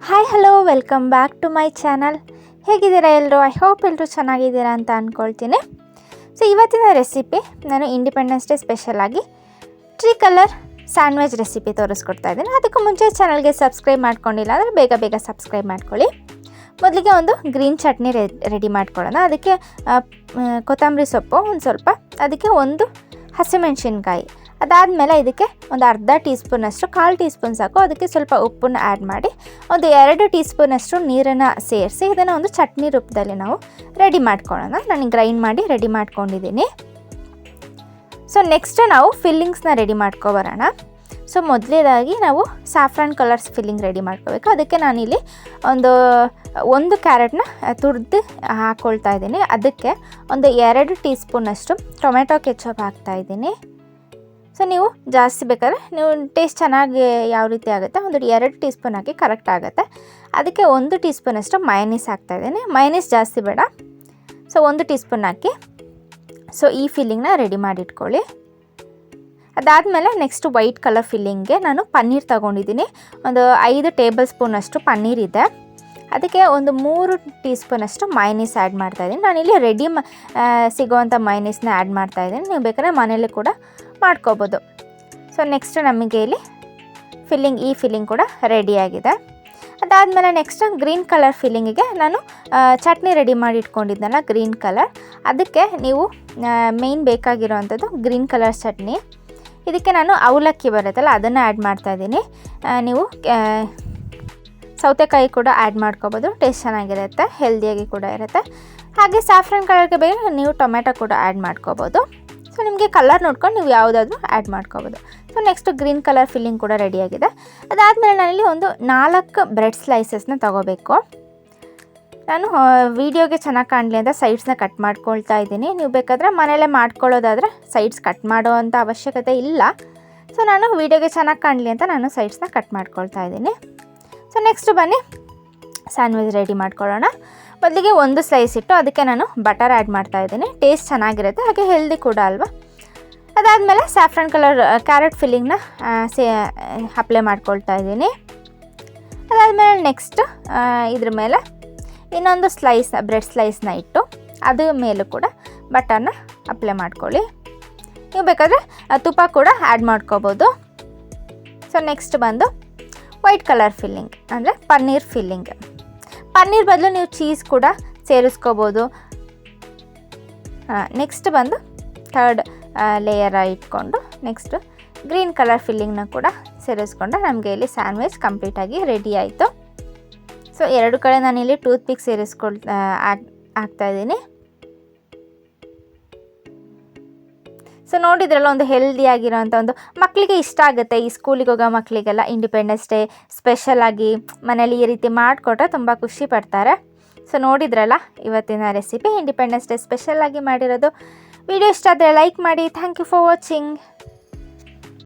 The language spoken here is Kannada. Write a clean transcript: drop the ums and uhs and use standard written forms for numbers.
Hi hello welcome back to my channel. ಹೇಗಿದ್ದೀರಾ ಎಲ್ಲರೂ? ಐ ಹೋಪ್ ಎಲ್ಲರೂ ಚೆನ್ನಾಗಿದ್ದೀರಾ ಅಂತ ಅಂದ್ಕೊಳ್ತೀನಿ. ಸೊ ಇವತ್ತಿನ ರೆಸಿಪಿ ನಾನು ಇಂಡಿಪೆಂಡೆನ್ಸ್ ಡೇ ಸ್ಪೆಷಲಾಗಿ ಟ್ರಿಕಲರ್ ಸ್ಯಾಂಡ್ವಿಚ್ ರೆಸಿಪಿ ತೋರಿಸ್ಕೊಡ್ತಾ ಇದ್ದೀನಿ. ಅದಕ್ಕೂ ಮುಂಚೆ ಚಾನಲ್ಗೆ ಸಬ್ಸ್ಕ್ರೈಬ್ ಮಾಡ್ಕೊಂಡಿಲ್ಲ ಅಂದರೆ ಬೇಗ ಸಬ್ಸ್ಕ್ರೈಬ್ ಮಾಡ್ಕೊಳ್ಳಿ. ಮೊದಲಿಗೆ ಒಂದು ಗ್ರೀನ್ ಚಟ್ನಿ ರೆಡಿ ಮಾಡ್ಕೊಳ್ಳೋಣ. ಅದಕ್ಕೆ ಕೊತ್ತಂಬರಿ ಸೊಪ್ಪು ಒಂದು ಸ್ವಲ್ಪ, ಅದಕ್ಕೆ ಒಂದು ಹಸಿಮೆಣಸಿನ್ಕಾಯಿ, ಅದಾದಮೇಲೆ ಇದಕ್ಕೆ ಒಂದು ಅರ್ಧ ಟೀ ಸ್ಪೂನಷ್ಟು, 1/4 ಟೀ ಸ್ಪೂನ್ ಸಾಕು, ಅದಕ್ಕೆ ಸ್ವಲ್ಪ ಉಪ್ಪನ್ನು ಆ್ಯಡ್ ಮಾಡಿ ಒಂದು 2 ಟೀ ಸ್ಪೂನಷ್ಟು ನೀರನ್ನು ಸೇರಿಸಿ ಇದನ್ನು ಒಂದು ಚಟ್ನಿ ರೂಪದಲ್ಲಿ ನಾವು ರೆಡಿ ಮಾಡ್ಕೊಳ್ಳೋಣ. ನಾನು ಗ್ರೈಂಡ್ ಮಾಡಿ ರೆಡಿ ಮಾಡ್ಕೊಂಡಿದ್ದೀನಿ. ಸೊ ನೆಕ್ಸ್ಟ್ ನಾವು ಫಿಲ್ಲಿಂಗ್ಸ್ನ ರೆಡಿ ಮಾಡ್ಕೊಬರೋಣ. ಸೊ ಮೊದಲೇದಾಗಿ ನಾವು ಸಾಫ್ರಾನ್ ಕಲರ್ಸ್ ಫಿಲ್ಲಿಂಗ್ ರೆಡಿ ಮಾಡ್ಕೋಬೇಕು. ಅದಕ್ಕೆ ನಾನಿಲ್ಲಿ ಒಂದು ಕ್ಯಾರೆಟ್ನ ತುರಿದು ಹಾಕ್ಕೊಳ್ತಾ ಇದ್ದೀನಿ. ಅದಕ್ಕೆ ಒಂದು 2 ಟೀ ಸ್ಪೂನಷ್ಟು ಟೊಮೆಟೊ ಕೆಚಪ್ ಹಾಕ್ತಾಯಿದ್ದೀನಿ. ಸೊ ನೀವು ಜಾಸ್ತಿ ಬೇಕಾದ್ರೆ ನೀವು ಟೇಸ್ಟ್ ಚೆನ್ನಾಗಿ ಯಾವ ರೀತಿ ಆಗುತ್ತೆ ಒಂದು 2 ಟೀ ಸ್ಪೂನ್ ಹಾಕಿ ಕರೆಕ್ಟ್ ಆಗುತ್ತೆ. ಅದಕ್ಕೆ 1 ಟೀ ಸ್ಪೂನಷ್ಟು ಮಯನೀಸ್ ಹಾಕ್ತಾಯಿದ್ದೀನಿ. ಮಯನೀಸ್ ಜಾಸ್ತಿ ಬೇಡ, ಸೊ 1 ಟೀ ಸ್ಪೂನ್ ಹಾಕಿ. ಸೊ ಈ ಫಿಲ್ಲಿಂಗ್ನ ರೆಡಿ ಮಾಡಿಟ್ಕೊಳ್ಳಿ. ಅದಾದಮೇಲೆ ನೆಕ್ಸ್ಟ್ ವೈಟ್ ಕಲರ್ ಫಿಲ್ಲಿಂಗ್ಗೆ ನಾನು ಪನ್ನೀರ್ ತೊಗೊಂಡಿದ್ದೀನಿ. ಒಂದು 5 ಟೇಬಲ್ ಸ್ಪೂನಷ್ಟು ಪನ್ನೀರ್ ಇದೆ. ಅದಕ್ಕೆ ಒಂದು 3 ಟೀ ಸ್ಪೂನಷ್ಟು ಮಯನೀಸ್ ಆ್ಯಡ್ ಮಾಡ್ತಾಯಿದ್ದೀನಿ. ನಾನಿಲ್ಲಿ ರೆಡಿ ಸಿಗೋವಂಥ ಮಯನೀಸ್ನ ಆ್ಯಡ್ ಮಾಡ್ತಾಯಿದ್ದೀನಿ. ನೀವು ಬೇಕಾದ್ರೆ ಮನೇಲಿ ಕೂಡ ಮಾಡ್ಕೋಬೋದು. ಸೊ ನೆಕ್ಸ್ಟ್ ನಮಗೆ ಇಲ್ಲಿ ಈ ಫಿಲ್ಲಿಂಗ್ ಕೂಡ ರೆಡಿಯಾಗಿದೆ. ಅದಾದಮೇಲೆ ನೆಕ್ಸ್ಟ್ ಗ್ರೀನ್ ಕಲರ್ ಫಿಲ್ಲಿಂಗಿಗೆ ನಾನು ಚಟ್ನಿ ರೆಡಿ ಮಾಡಿ ಇಟ್ಕೊಂಡಿದ್ದೆನಲ್ಲ ಗ್ರೀನ್ ಕಲರ್, ಅದಕ್ಕೆ ನೀವು ಮೇಯ್ನ್ ಬೇಕಾಗಿರೋವಂಥದ್ದು ಗ್ರೀನ್ ಕಲರ್ ಚಟ್ನಿ. ಇದಕ್ಕೆ ನಾನು ಅವಲಕ್ಕಿ ಬರುತ್ತಲ್ಲ ಅದನ್ನು ಆ್ಯಡ್ ಮಾಡ್ತಾಯಿದ್ದೀನಿ. ನೀವು ಸೌತೆಕಾಯಿ ಕೂಡ ಆ್ಯಡ್ ಮಾಡ್ಕೋಬೋದು, ಟೇಸ್ಟ್ ಚೆನ್ನಾಗಿರುತ್ತೆ, ಹೆಲ್ದಿಯಾಗಿ ಕೂಡ ಇರುತ್ತೆ. ಹಾಗೆ ಸಾಫ್ರಾನ್ ಕಲರ್ಗೆ ಬೇಕು ನೀವು ಟೊಮೆಟೊ ಕೂಡ ಆ್ಯಡ್ ಮಾಡ್ಕೋಬೋದು. ಸೊ ನಿಮಗೆ ಕಲರ್ ನೋಡ್ಕೊಂಡು ನೀವು ಯಾವುದಾದ್ರೂ ಆ್ಯಡ್ ಮಾಡ್ಕೋಬೋದು. So next green colour filling ಕೂಡ ರೆಡಿಯಾಗಿದೆ. ಅದಾದಮೇಲೆ ನಾನಿಲ್ಲಿ ಒಂದು 4 ಬ್ರೆಡ್ ಸ್ಲೈಸಸ್ನ ತೊಗೋಬೇಕು. ನಾನು ವೀಡಿಯೋಗೆ ಚೆನ್ನಾಗಿ ಕಾಣಲಿ ಅಂತ ಸೈಡ್ಸ್ನ ಕಟ್ ಮಾಡ್ಕೊಳ್ತಾ ಇದ್ದೀನಿ. ನೀವು ಬೇಕಾದರೆ ಮನೇಲೇ ಮಾಡ್ಕೊಳ್ಳೋದಾದರೆ ಸೈಡ್ಸ್ ಕಟ್ ಮಾಡೋ ಅಂಥ ಅವಶ್ಯಕತೆ ಇಲ್ಲ. ಸೊ ನಾನು ವೀಡಿಯೋಗೆ ಚೆನ್ನಾಗಿ ಕಾಣಲಿ ಅಂತ ನಾನು ಸೈಡ್ಸ್ನ ಕಟ್ ಮಾಡ್ಕೊಳ್ತಾ ಇದ್ದೀನಿ. ಸೊ ನೆಕ್ಸ್ಟ್ ಬನ್ನಿ ಸ್ಯಾಂಡ್ವಿಚ್ ರೆಡಿ ಮಾಡ್ಕೊಳ್ಳೋಣ. ಮೊದಲಿಗೆ ಒಂದು ಸ್ಲೈಸ್ ಇಟ್ಟು ಅದಕ್ಕೆ ನಾನು ಬಟರ್ ಆ್ಯಡ್ ಮಾಡ್ತಾಯಿದ್ದೀನಿ. ಟೇಸ್ಟ್ ಚೆನ್ನಾಗಿರುತ್ತೆ, ಹಾಗೆ ಹೆಲ್ದಿ ಕೂಡ ಅಲ್ವಾ. ಅದಾದಮೇಲೆ ಸ್ಯಾಫ್ರಾನ್ ಕಲರ್ ಕ್ಯಾರೆಟ್ ಫಿಲ್ಲಿಂಗ್ನ ಅಪ್ಲೈ ಮಾಡ್ಕೊಳ್ತಾ ಇದ್ದೀನಿ. ಅದಾದಮೇಲೆ ನೆಕ್ಸ್ಟ್ ಇದ್ರ ಮೇಲೆ ಇನ್ನೊಂದು ಬ್ರೆಡ್ ಸ್ಲೈಸ್ನ ಇಟ್ಟು ಅದ್ರ ಮೇಲೂ ಕೂಡ ಬಟರ್ನ ಅಪ್ಲೈ ಮಾಡ್ಕೊಳ್ಳಿ. ನೀವು ಬೇಕಾದರೆ ತುಪ್ಪ ಕೂಡ ಆ್ಯಡ್ ಮಾಡ್ಕೋಬೋದು. ಸೊ ನೆಕ್ಸ್ಟ್ ಬಂದು ವೈಟ್ ಕಲರ್ ಫಿಲ್ಲಿಂಗ್ ಅಂದರೆ ಪನ್ನೀರ್ ಫಿಲ್ಲಿಂಗ್. ಪನ್ನೀರ್ ಬದಲು ನೀವು ಚೀಸ್ ಕೂಡ ಸೇರಿಸ್ಕೋಬೋದು. ನೆಕ್ಸ್ಟ್ ಬಂದು ಥರ್ಡ್ ಲೇಯರ್ ಇಟ್ಕೊಂಡು ನೆಕ್ಸ್ಟ್ ಗ್ರೀನ್ ಕಲರ್ ಫಿಲ್ಲಿಂಗ್ನ ಕೂಡ ಸೇರಿಸ್ಕೊಂಡ್ರೆ ನಮಗೆ ಇಲ್ಲಿ ಸ್ಯಾಂಡ್ವಿಚ್ ಕಂಪ್ಲೀಟಾಗಿ ರೆಡಿ ಆಯಿತು. ಸೊ 2 ಕಡೆ ನಾನಿಲ್ಲಿ ಟೂತ್ ಪಿಕ್ ಹಾಕ್ತಾಯಿದ್ದೀನಿ. ಸೊ ನೋಡಿದ್ರಲ್ಲ, ಒಂದು ಹೆಲ್ದಿಯಾಗಿರೋಂಥ ಒಂದು ಮಕ್ಕಳಿಗೆ ಇಷ್ಟ ಆಗುತ್ತೆ. ಈ ಸ್ಕೂಲಿಗೆ ಹೋಗೋ ಮಕ್ಕಳಿಗೆಲ್ಲ ಇಂಡಿಪೆಂಡೆನ್ಸ್ ಡೇ ಸ್ಪೆಷಲಾಗಿ ಮನೇಲಿ ಈ ರೀತಿ ಮಾಡಿಕೊಟ್ರೆ ತುಂಬ ಖುಷಿ ಪಡ್ತಾರೆ. ಸೊ ನೋಡಿದ್ರಲ್ಲ ಇವತ್ತಿನ ರೆಸಿಪಿ ಇಂಡಿಪೆಂಡೆನ್ಸ್ ಡೇ ಸ್ಪೆಷಲಾಗಿ ಮಾಡಿರೋದು. ವಿಡಿಯೋ ಇಷ್ಟ ಆದರೆ ಲೈಕ್ ಮಾಡಿ. Thank you for watching.